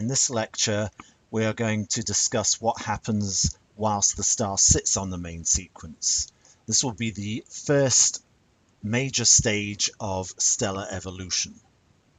In this lecture, we are going to discuss what happens whilst the star sits on the main sequence. This will be the first major stage of stellar evolution.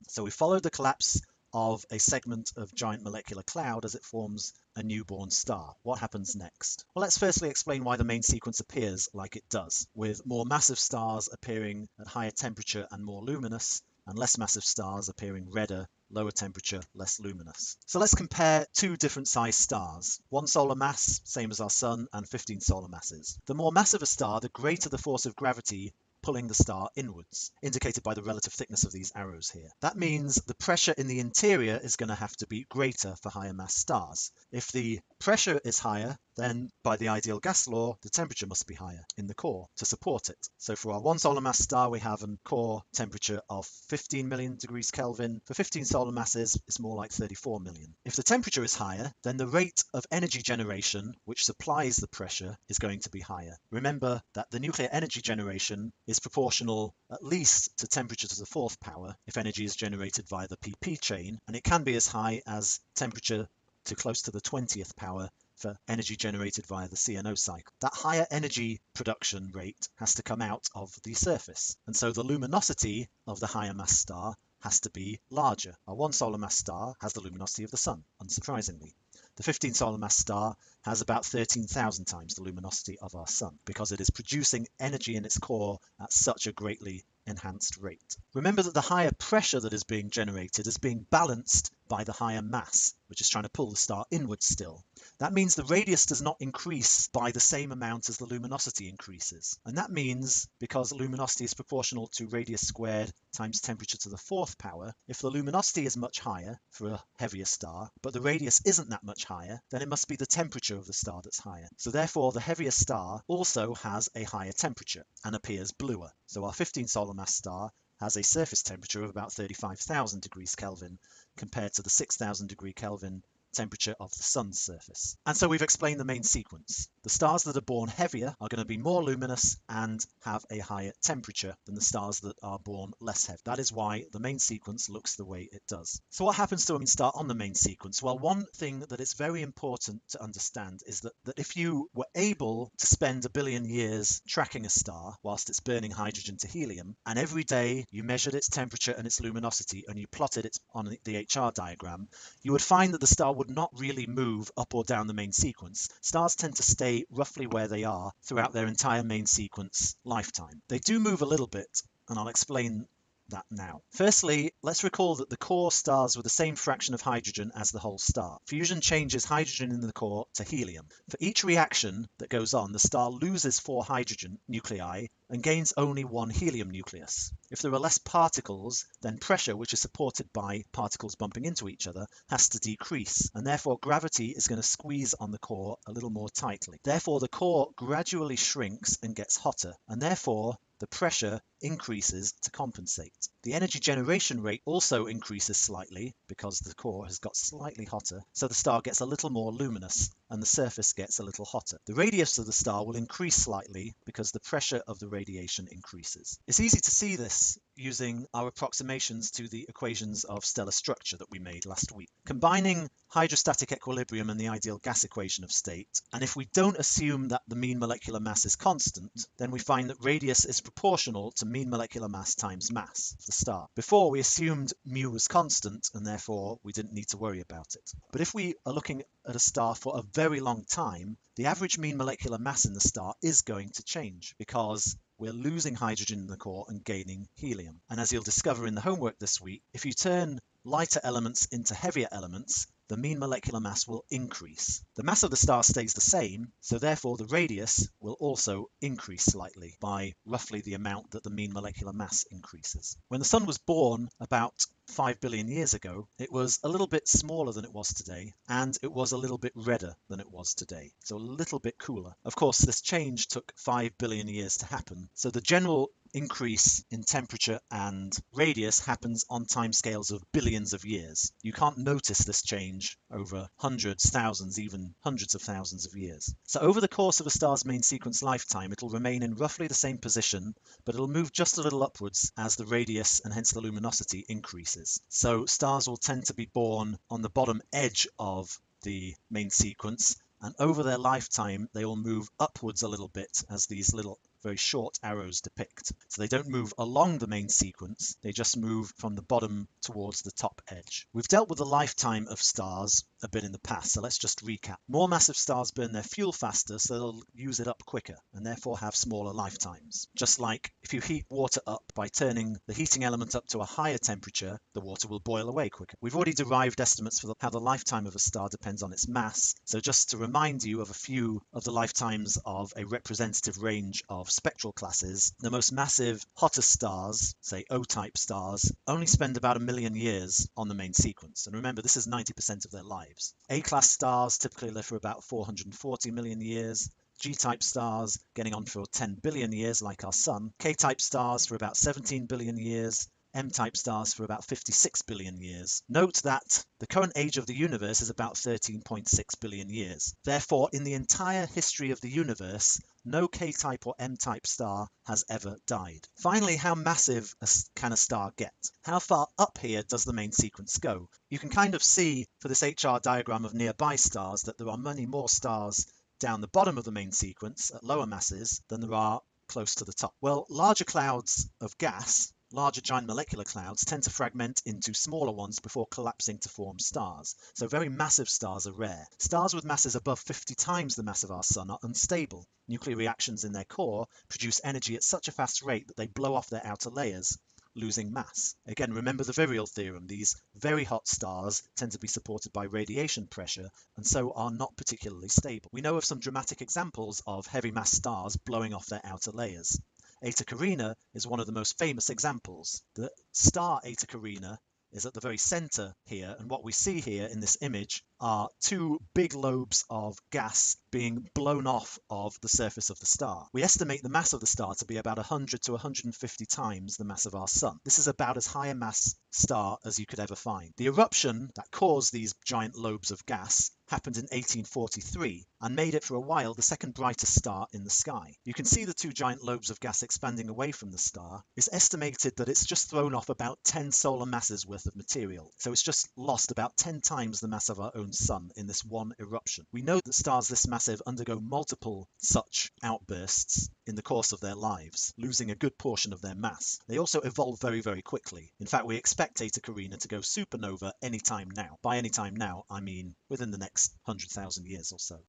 So we follow the collapse of a segment of giant molecular cloud as it forms a newborn star. What happens next? Well, let's firstly explain why the main sequence appears like it does, with more massive stars appearing at higher temperature and more luminous, and less massive stars appearing redder, lower temperature, less luminous. So let's compare two different sized stars. 1 solar mass, same as our sun, and 15 solar masses. The more massive a star, the greater the force of gravity pulling the star inwards, indicated by the relative thickness of these arrows here. That means the pressure in the interior is going to have to be greater for higher mass stars. If the pressure is higher, then by the ideal gas law, the temperature must be higher in the core to support it. So for our 1 solar mass star, we have a core temperature of 15 million degrees Kelvin. For 15 solar masses, it's more like 34 million. If the temperature is higher, then the rate of energy generation, which supplies the pressure, is going to be higher. Remember that the nuclear energy generation is proportional at least to temperature to the 4th power if energy is generated via the pp chain, and it can be as high as temperature to close to the 20th power for energy generated via the CNO cycle. That higher energy production rate has to come out of the surface, and so the luminosity of the higher mass star has to be larger. Our 1 solar mass star has the luminosity of the sun, unsurprisingly. The 15 solar mass star has about 13,000 times the luminosity of our sun because it is producing energy in its core at such a greatly enhanced rate. Remember that the higher pressure that is being generated is being balanced by the higher mass, which is trying to pull the star inwards still. That means the radius does not increase by the same amount as the luminosity increases. And that means, because luminosity is proportional to radius squared times temperature to the 4th power, if the luminosity is much higher for a heavier star, but the radius isn't that much higher, then it must be the temperature of the star that's higher. So therefore, the heavier star also has a higher temperature and appears bluer. So our 15 solar mass star has a surface temperature of about 35,000 degrees Kelvin compared to the 6,000 degree Kelvin temperature of the sun's surface. And so we've explained the main sequence. The stars that are born heavier are going to be more luminous and have a higher temperature than the stars that are born less heavy. That is why the main sequence looks the way it does. So what happens to a star on the main sequence? Well, one thing that is very important to understand is that if you were able to spend 1 billion years tracking a star whilst it's burning hydrogen to helium, and every day you measured its temperature and its luminosity and you plotted it on the HR diagram, you would find that the star would not really move up or down the main sequence. Stars tend to stay roughly where they are throughout their entire main sequence lifetime. They do move a little bit, and I'll explain that now. Firstly, let's recall that the core stars with the same fraction of hydrogen as the whole star. Fusion changes hydrogen in the core to helium. For each reaction that goes on, the star loses 4 hydrogen nuclei and gains only 1 helium nucleus. If there are less particles, then pressure, which is supported by particles bumping into each other, has to decrease, and therefore gravity is going to squeeze on the core a little more tightly. Therefore, the core gradually shrinks and gets hotter, and therefore the pressure increases to compensate. The energy generation rate also increases slightly because the core has got slightly hotter, so the star gets a little more luminous and the surface gets a little hotter. The radius of the star will increase slightly because the pressure of the radiation increases. It's easy to see this using our approximations to the equations of stellar structure that we made last week. Combining hydrostatic equilibrium and the ideal gas equation of state, and if we don't assume that the mean molecular mass is constant, then we find that radius is proportional to mean molecular mass times mass of the star. Before, we assumed mu was constant, and therefore we didn't need to worry about it. But if we are looking at a star for a very long time, the average mean molecular mass in the star is going to change because we're losing hydrogen in the core and gaining helium. And as you'll discover in the homework this week, if you turn lighter elements into heavier elements, the mean molecular mass will increase. The mass of the star stays the same, so therefore the radius will also increase slightly by roughly the amount that the mean molecular mass increases. When the sun was born about 5 billion years ago, it was a little bit smaller than it was today, and it was a little bit redder than it was today, so a little bit cooler. Of course, this change took 5 billion years to happen, so the general increase in temperature and radius happens on timescales of billions of years. You can't notice this change over hundreds, thousands, even hundreds of thousands of years. So over the course of a star's main sequence lifetime, it'll remain in roughly the same position, but it'll move just a little upwards as the radius and hence the luminosity increases. So stars will tend to be born on the bottom edge of the main sequence, and over their lifetime they will move upwards a little bit, as these little very short arrows depict. So they don't move along the main sequence, they just move from the bottom towards the top edge. We've dealt with the lifetime of stars a bit in the past, so let's just recap. More massive stars burn their fuel faster, so they'll use it up quicker and therefore have smaller lifetimes. Just like if you heat water up by turning the heating element up to a higher temperature, the water will boil away quicker. We've already derived estimates for how the lifetime of a star depends on its mass, so just to remind you of a few of the lifetimes of a representative range of spectral classes, the most massive, hottest stars, say O-type stars, only spend about 1 million years on the main sequence. And remember, this is 90% of their lives. A-class stars typically live for about 440 million years. G-type stars getting on for 10 billion years, like our Sun. K-type stars for about 17 billion years. M-type stars for about 56 billion years. Note that the current age of the universe is about 13.6 billion years. Therefore, in the entire history of the universe, no K-type or M-type star has ever died. Finally, how massive can a star get? How far up here does the main sequence go? You can kind of see for this HR diagram of nearby stars that there are many more stars down the bottom of the main sequence at lower masses than there are close to the top. Well, larger clouds of gas, larger giant molecular clouds, tend to fragment into smaller ones before collapsing to form stars. So very massive stars are rare. Stars with masses above 50 times the mass of our Sun are unstable. Nuclear reactions in their core produce energy at such a fast rate that they blow off their outer layers, losing mass. Again, remember the virial theorem. These very hot stars tend to be supported by radiation pressure and so are not particularly stable. We know of some dramatic examples of heavy mass stars blowing off their outer layers. Eta Carina is one of the most famous examples. The star Eta Carina is at the very center here, and what we see here in this image are two big lobes of gas being blown off of the surface of the star. We estimate the mass of the star to be about 100 to 150 times the mass of our Sun. This is about as high a mass star as you could ever find. The eruption that caused these giant lobes of gas happened in 1843 and made it for a while the second brightest star in the sky. You can see the two giant lobes of gas expanding away from the star. It's estimated that it's just thrown off about 10 solar masses worth of material. So it's just lost about 10 times the mass of our own Sun in this one eruption. We know that stars this massive undergo multiple such outbursts in the course of their lives, losing a good portion of their mass. They also evolve very, very quickly. In fact, we expect Eta Carina to go supernova anytime now. By any time now, I mean within the next 100,000 years or so.